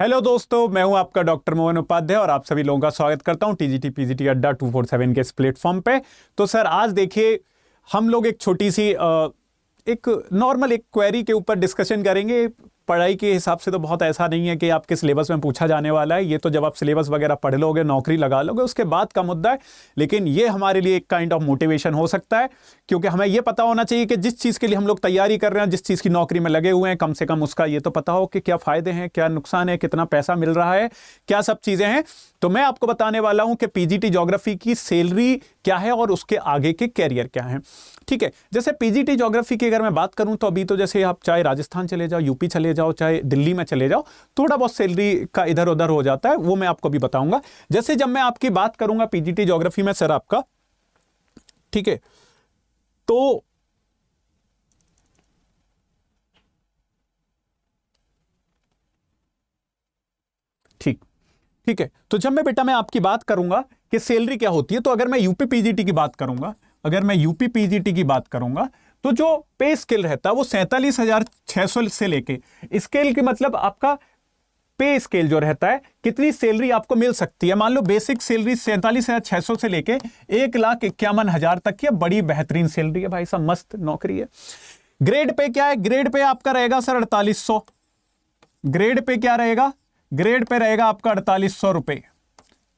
Hello दोस्तों, मैं हूं आपका डॉक्टर मोहन उपाध्याय और आप सभी लोगों का स्वागत करता हूं टीजीटी पीजीटी अड्डा 247 के इस प्लेटफॉर्म पे। तो सर आज देखिए हम लोग एक छोटी सी एक नॉर्मल एक क्वेरी के ऊपर डिस्कशन करेंगे। पढ़ाई के हिसाब से तो बहुत ऐसा नहीं है कि आपके सिलेबस में पूछा जाने वाला है, ये तो जब आप सिलेबस वगैरह पढ़ लोगे, नौकरी लगा लोगे, उसके बाद का मुद्दा है। लेकिन ये हमारे लिए एक काइंड ऑफ मोटिवेशन हो सकता है, क्योंकि हमें ये पता होना चाहिए कि जिस चीज़ के लिए हम लोग तैयारी कर रहे हैं, जिस चीज़ की नौकरी में लगे हुए हैं, कम से कम उसका ये तो पता हो कि क्या फ़ायदे हैं, क्या नुकसान है, कितना पैसा मिल रहा है, क्या सब चीज़ें हैं। तो मैं आपको बताने वाला हूं कि पीजीटी ज्योग्राफी की सैलरी क्या है और उसके आगे के कैरियर क्या है। ठीक है, जैसे पीजीटी ज्योग्राफी की अगर मैं बात करूं तो अभी तो जैसे आप चाहे राजस्थान चले जाओ, यूपी चले जाओ, चाहे दिल्ली में चले जाओ, थोड़ा बहुत सैलरी का इधर उधर हो जाता है, वो मैं आपको भी बताऊंगा। जैसे जब मैं आपकी बात करूंगा पीजीटी ज्योग्राफी में सर आपका, ठीक है, तो ठीक है, तो जब मैं आपकी बात करूंगा कि सैलरी क्या होती है, तो अगर मैं यूपी पीजीटी की बात करूंगा, तो जो पे स्केल रहता है वो 47,600 से लेके, स्केल की मतलब आपका पे स्केल जो रहता है, कितनी सैलरी आपको मिल सकती है। मान लो बेसिक सैलरी 47,600 से लेके 1,51,000 तक की बड़ी बेहतरीन सैलरी है भाई साहब, मस्त नौकरी है। ग्रेड पे क्या है? ग्रेड पे आपका रहेगा सर 4800। ग्रेड पे क्या रहेगा? ग्रेड पे रहेगा आपका 4800 रुपए।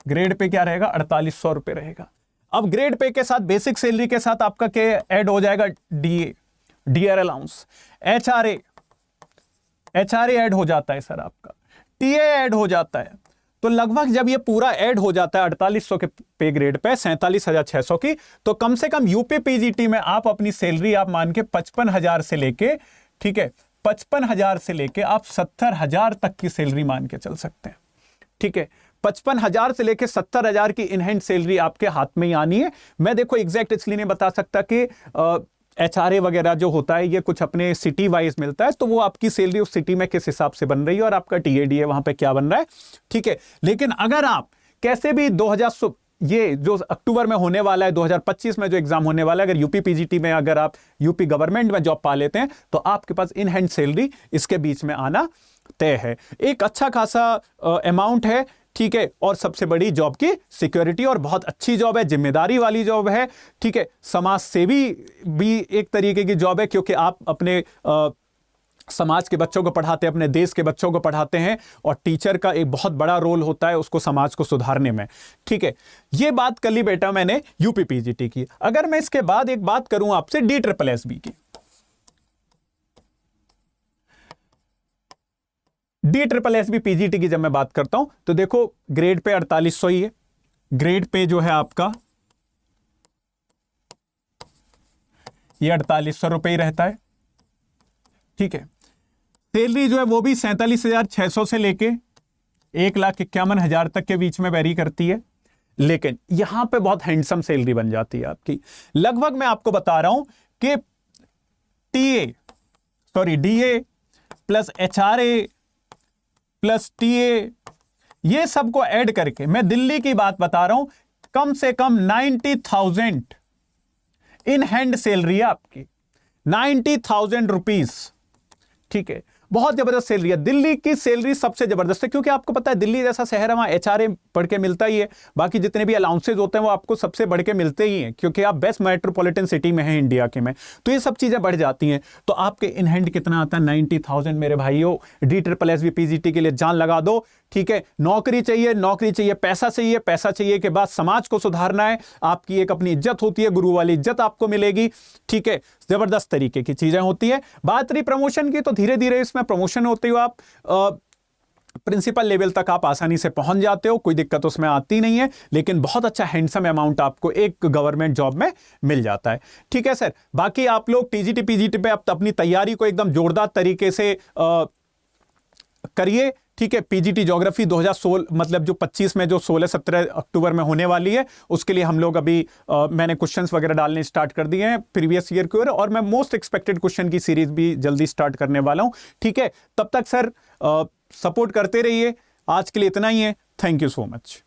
ग्रेड पे क्या रहेगा? 4800 रुपए रहेगा। अब ग्रेड पे के साथ बेसिक सैलरी के साथ आपका क्या ऐड हो जाएगा? डीआर अलाउंस, एचआरए ऐड हो जाता है सर, आपका टीए ऐड हो जाता है। तो लगभग जब ये पूरा ऐड हो जाता है 4800 के पे ग्रेड पे 47,600 की, तो कम से कम यूपी पीजीटी में आप अपनी सैलरी आप मान के 55,000 से लेके, ठीक है, 55,000 से लेके आप 70,000 तक की सैलरी मान के चल सकते हैं। ठीक है, 55,000 से लेके 70,000 की इनहैंड सैलरी आपके हाथ में ही आनी है। मैं देखो एग्जैक्ट इसलिए नहीं बता सकता कि एचआरए वगैरह जो होता है ये कुछ अपने सिटी वाइज मिलता है, तो वो आपकी सैलरी उस सिटी में किस हिसाब से बन रही है और आपका टीएडीए वहां पे क्या बन रहा है। ठीक है, लेकिन अगर आप कैसे भी ये जो अक्टूबर में होने वाला है 2025 में जो एग्जाम होने वाला है, अगर यूपी पीजीटी में अगर आप यूपी गवर्नमेंट में जॉब पा लेते हैं तो आपके पास इन हैंड सैलरी इसके बीच में आना तय है। एक अच्छा खासा अमाउंट है, ठीक है, और सबसे बड़ी जॉब की सिक्योरिटी, और बहुत अच्छी जॉब है, जिम्मेदारी वाली जॉब है। ठीक है, समाज सेवी भी एक तरीके की जॉब है, क्योंकि आप अपने समाज के बच्चों को पढ़ाते हैं, अपने देश के बच्चों को पढ़ाते हैं, और टीचर का एक बहुत बड़ा रोल होता है उसको समाज को सुधारने में। ठीक है, ये बात कर ली बेटा मैंने यूपी पीजीटी की। अगर मैं इसके बाद एक बात करूं आपसे DSSB की, DSSB पीजीटी की जब मैं बात करता हूं तो देखो ग्रेड पे 4800 ही है। ग्रेड पे जो है आपका ये 4800 रुपए ही रहता है। ठीक है, सैलरी जो है वो भी 47,600 से लेके 1,51,000 तक के बीच में वेरी करती है। लेकिन यहां पे बहुत हैंडसम सैलरी बन जाती है आपकी। लगभग मैं आपको बता रहा हूं कि DA plus HRA plus TA, ये सबको ऐड करके मैं दिल्ली की बात बता रहा हूं, कम से कम 90,000 इन हैंड सैलरी है आपकी, 90,000 रुपीज। ठीक है, बहुत जबरदस्त सैलरी है। दिल्ली की सैलरी सबसे जबरदस्त है, क्योंकि आपको पता है दिल्ली जैसा शहर है, वहां एचआरए बढ़ के मिलता ही है, बाकी जितने भी अलाउंसेज होते हैं वो आपको सबसे बढ़ के मिलते ही हैं, क्योंकि आप बेस्ट मेट्रोपॉलिटन सिटी में हैं इंडिया के में, तो ये सब चीजें बढ़ जाती हैं। तो आपके इन हैंड कितना आता है? 90,000। मेरे भाइयों, DSSB पीजीटी के लिए जान लगा दो। ठीक है, नौकरी चाहिए, पैसा चाहिए के बाद समाज को सुधारना है, आपकी एक अपनी इज्जत होती है, गुरु वाली इज्जत आपको मिलेगी। ठीक है, जबरदस्त तरीके की चीजें होती है। बात रही प्रमोशन की, तो धीरे धीरे इसमें प्रमोशन होते हुए आप प्रिंसिपल लेवल तक आप आसानी से पहुंच जाते हो, कोई दिक्कत उसमें आती नहीं है। लेकिन बहुत अच्छा हैंडसम अमाउंट आपको एक गवर्नमेंट जॉब में मिल जाता है। ठीक है सर, बाकी आप लोग टीजीटी पीजीटी पे अपनी तैयारी को एकदम जोरदार तरीके से करिए। ठीक है, पीजीटी ज्योग्राफी 2016 मतलब जो 25 में जो 16-17 अक्टूबर में होने वाली है, उसके लिए हम लोग अभी मैंने क्वेश्चंस वगैरह डालने स्टार्ट कर दिए हैं प्रीवियस ईयर के, और मैं मोस्ट एक्सपेक्टेड क्वेश्चन की सीरीज भी जल्दी स्टार्ट करने वाला हूं। ठीक है, तब तक सर सपोर्ट करते रहिए। आज के लिए इतना ही है। Thank you so much.